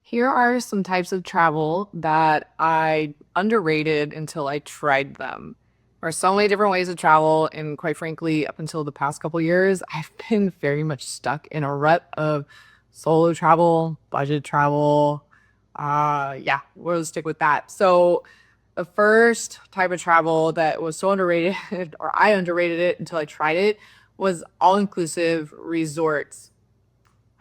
Here are some types of travel that I underrated until I tried them. There are so many different ways to travel, and quite frankly, up until the past couple years, I've been very much stuck in a rut of solo travel, budget travel. Yeah, we'll stick with that. So, the first type of travel that was so underrated, or I underrated it until I tried it, was all-inclusive resorts.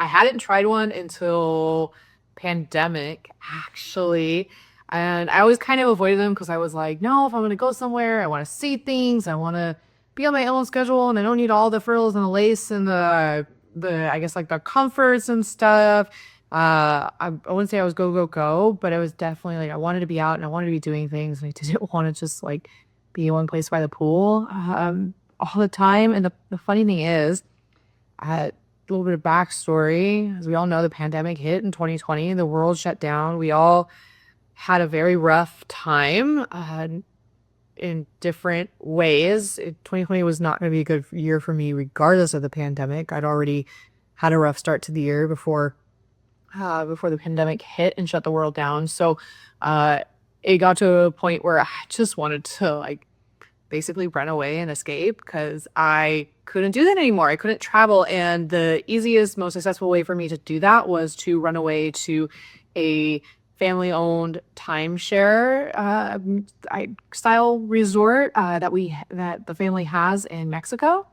I hadn't tried one until pandemic, actually. And I always kind of avoided them because I was like, no, if I'm gonna go somewhere, I want to see things, I want to be on my own schedule, and I don't need all the frills and the lace and the I guess like the comforts and stuff. I wouldn't say I was go go go, but it was definitely like I wanted to be out and I wanted to be doing things, and I didn't want to just like be in one place by the pool all the time. And the funny thing is, a little bit of backstory. As we all know, the pandemic hit in 2020, the world shut down. We all had a very rough time in different ways. 2020 was not going to be a good year for me, regardless of the pandemic. I'd already had a rough start to the year before the pandemic hit and shut the world down. So uh, it got to a point where I just wanted to like basically run away and escape because I couldn't do that anymore. I couldn't travel. And the easiest, most accessible way for me to do that was to run away to a family owned timeshare style resort that the family has in Mexico.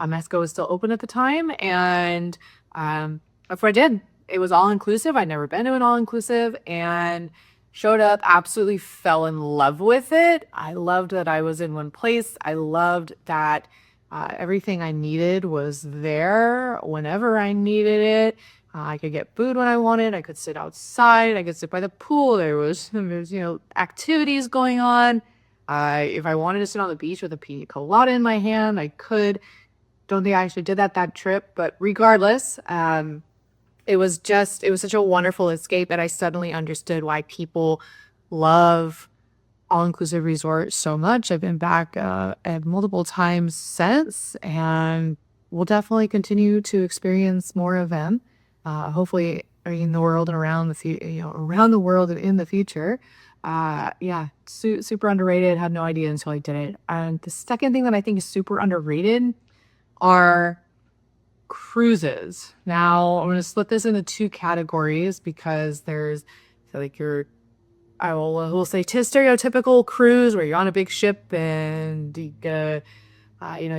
Mexico was still open at the time. And that's what I did. It was all inclusive. I'd never been to an all inclusive and showed up, absolutely fell in love with it. I loved that I was in one place. I loved that everything I needed was there whenever I needed it. I could get food when I wanted. I could sit outside. I could sit by the pool. There was activities going on. If I wanted to sit on the beach with a pina colada in my hand, I could. Don't think I actually did that trip, but regardless, it was such a wonderful escape that I suddenly understood why people love all-inclusive resorts so much. I've been back at multiple times since, and we'll definitely continue to experience more of them. Hopefully, in the world and around the world and in the future. Yeah, super underrated. Had no idea until I did it. And the second thing that I think is super underrated are cruises. Now, I'm going to split this into two categories because there's so like your I will say stereotypical cruise where you're on a big ship and like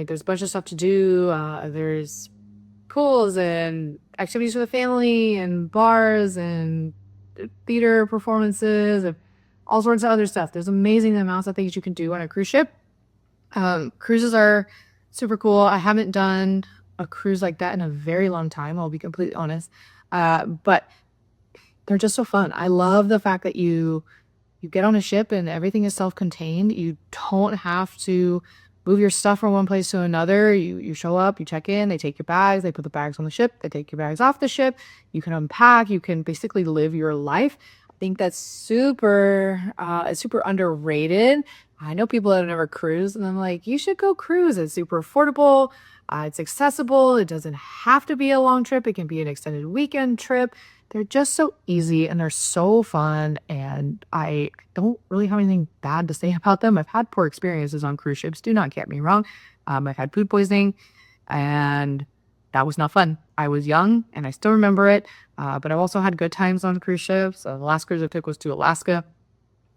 there's a bunch of stuff to do. There's pools and activities for the family and bars and theater performances and all sorts of other stuff. There's amazing amounts of things you can do on a cruise ship. Cruises are super cool. I haven't done a cruise like that in a very long time. I'll be completely honest. But they're just so fun. I love the fact that you get on a ship and everything is self-contained. You don't have to move your stuff from one place to another. You show up, you check in, they take your bags, they put the bags on the ship, they take your bags off the ship. You can unpack, you can basically live your life. I think that's super underrated. I know people that have never cruised, and I'm like, you should go cruise. It's super affordable. It's accessible. It doesn't have to be a long trip. It can be an extended weekend trip. They're just so easy and they're so fun. And I don't really have anything bad to say about them. I've had poor experiences on cruise ships. Do not get me wrong. I've had food poisoning and that was not fun. I was young and I still remember it. But I've also had good times on cruise ships. The last cruise I took was to Alaska.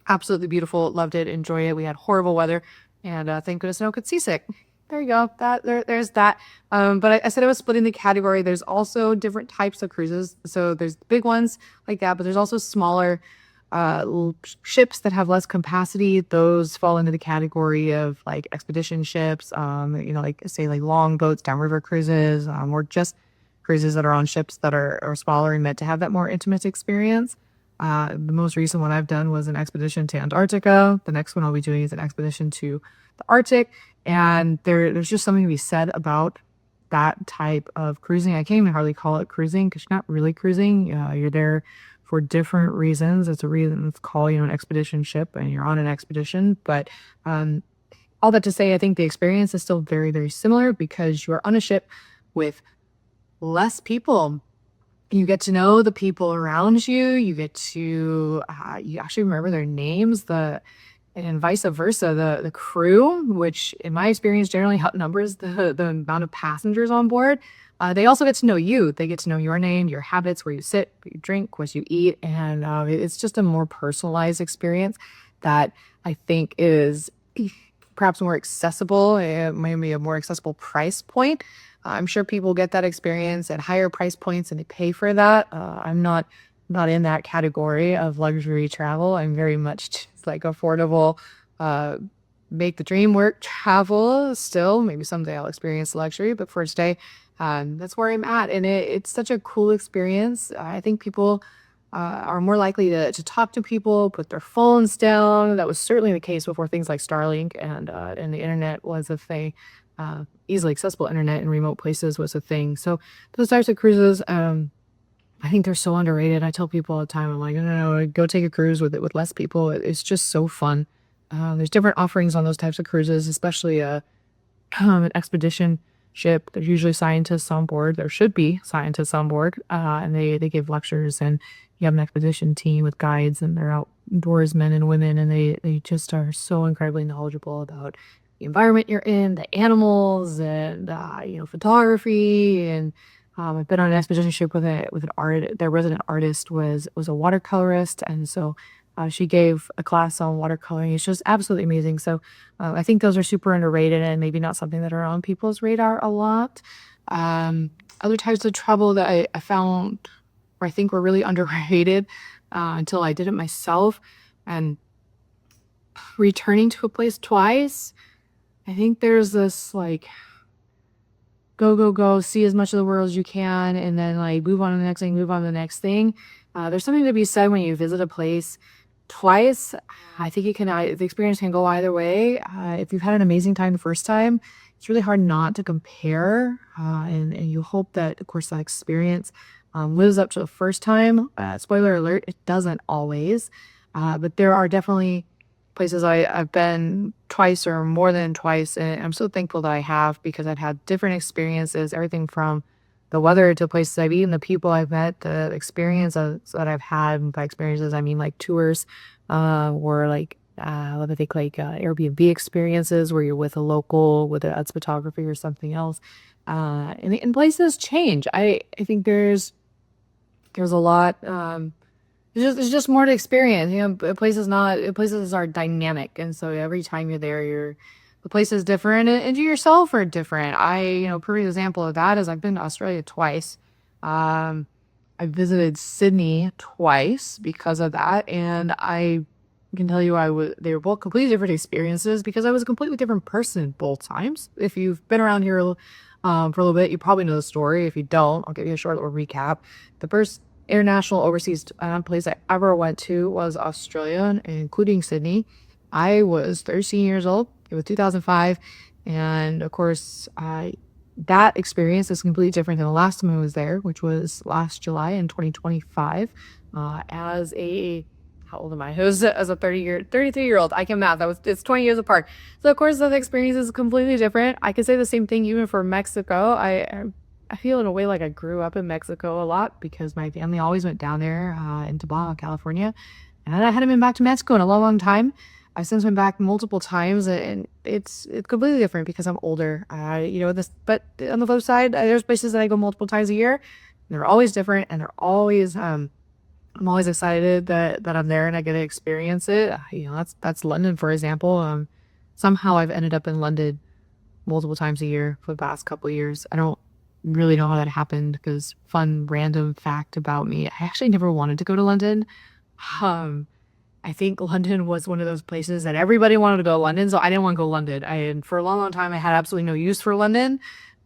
Absolutely beautiful. Loved it. Enjoy it. We had horrible weather. And thank goodness no one could seasick. There you go. There's that. But I said I was splitting the category. There's also different types of cruises. So there's big ones like that, but there's also smaller ships that have less capacity. Those fall into the category of like expedition ships. Like say like long boats, downriver cruises, or just cruises that are on ships that are smaller and meant to have that more intimate experience. The most recent one I've done was an expedition to Antarctica. The next one I'll be doing is an expedition to the Arctic. And there's just something to be said about that type of cruising. I can't even hardly call it cruising because you're not really cruising. You're there for different reasons. It's a reason it's called, an expedition ship and you're on an expedition. But all that to say, I think the experience is still very, very similar because you're on a ship with less people You get to know the people around you. You get to you actually remember their names, and vice versa. The crew, which in my experience generally outnumbers the amount of passengers on board. They also get to know you. They get to know your name, your habits, where you sit, what you drink, what you eat, and it's just a more personalized experience that I think is perhaps more accessible, maybe a more accessible price point. I'm sure people get that experience at higher price points and they pay for that. I'm not in that category of luxury travel. I'm very much just like affordable, uh, make the dream work travel still. Maybe someday I'll experience luxury, but for today, that's where I'm at. And it's such a cool experience. I think people are more likely to talk to people, put their phones down. That was certainly the case before things like Starlink and the internet was a thing. Easily accessible internet in remote places was a thing. So those types of cruises, I think they're so underrated. I tell people all the time, I'm like, no, go take a cruise with less people. It's just so fun. There's different offerings on those types of cruises, especially an expedition ship. There's usually scientists on board. There should be scientists on board, and they give lectures. And you have an expedition team with guides, and they're outdoors men and women, and they just are so incredibly knowledgeable about the environment you're in, the animals, and photography. And I've been on an expedition ship with an art. Their resident artist was a watercolorist, and so she gave a class on watercoloring. It's just absolutely amazing. So I think those are super underrated and maybe not something that are on people's radar a lot. Um, Other types of travel that I found or I think were really underrated until I did it myself, and returning to a place twice. I think there's this like go, go, go, see as much of the world as you can, and then like move on to the next thing, move on to the next thing. There's something to be said when you visit a place twice. I think the experience can go either way. If you've had an amazing time the first time, it's really hard not to compare, and you hope that, of course, that experience lives up to the first time. Spoiler alert, it doesn't always, but there are definitely places I've been twice or more than twice, and I'm so thankful that I have because I've had different experiences, everything from the weather to places I've eaten, the people I've met, the experiences that I've had. And by experiences, I mean like tours, or like let me think, like Airbnb experiences where you're with a local, whether that's photography or something else. And places change. I think there's a lot. There's just more to experience. Places are dynamic, and so every time you're there, the place is different, and you yourself are different. Perfect example of that is I've been to Australia twice. Um, I visited Sydney twice because of that, and I can tell you they were both completely different experiences because I was a completely different person both times. If you've been around here for a little bit, you probably know the story. If you don't, I'll give you a short little recap. The first international overseas place I ever went to was Australia, including Sydney. I was 13 years old. It was 2005. And of course, that experience is completely different than the last time I was there, which was last July in 2025. How old am I? It was as a 33-year-old. I can math. It's 20 years apart. So of course, the experience is completely different. I could say the same thing even for Mexico. I feel in a way like I grew up in Mexico a lot because my family always went down there into Baja California, and I hadn't been back to Mexico in a long, long time. I've since been back multiple times, and it's completely different because I'm older. But on the flip side, there's places that I go multiple times a year. And they're always different, and they're always I'm always excited that I'm there and I get to experience it. That's London, for example. Somehow I've ended up in London multiple times a year for the past couple of years. I don't really know how that happened because fun random fact about me, I actually never wanted to go to London. Um, I think London was one of those places that everybody wanted to go to London, so I didn't want to go to London. And for a long, long time, I had absolutely no use for London.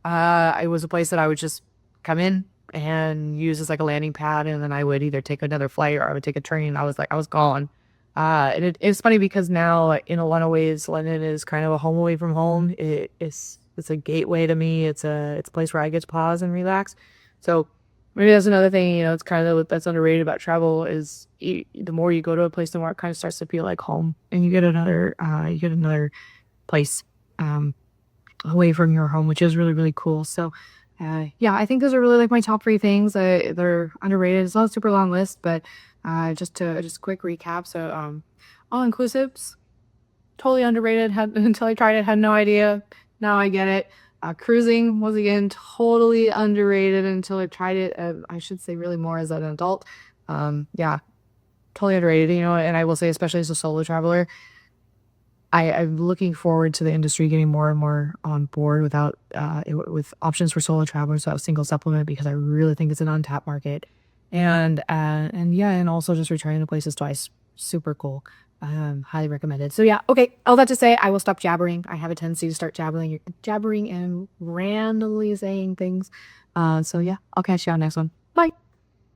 It was a place that I would just come in and use as like a landing pad, and then I would either take another flight or I would take a train. I was gone. It's funny because now, in a lot of ways, London is kind of a home away from home. It's a gateway to me. It's a place where I get to pause and relax. So maybe that's another thing. It's kind of that's underrated about travel is the more you go to a place, the more it kind of starts to feel like home, and you get another place away from your home, which is really really cool. So Yeah, I think those are really like my top three things. They're underrated. It's not a super long list, but just quick recap. So all inclusives, totally underrated. Had until I tried it, had no idea. Now I get it. Cruising was again totally underrated until I tried it. I should say really more as an adult. Yeah, totally underrated. And I will say, especially as a solo traveler, I'm looking forward to the industry getting more and more on board with options for solo travelers without single supplement because I really think it's an untapped market. And yeah, and also just returning to places twice, super cool. Highly recommended. So yeah, okay. All that to say, I will stop jabbering. I have a tendency to start jabbering and randomly saying things. So yeah, I'll catch you on next one. Bye.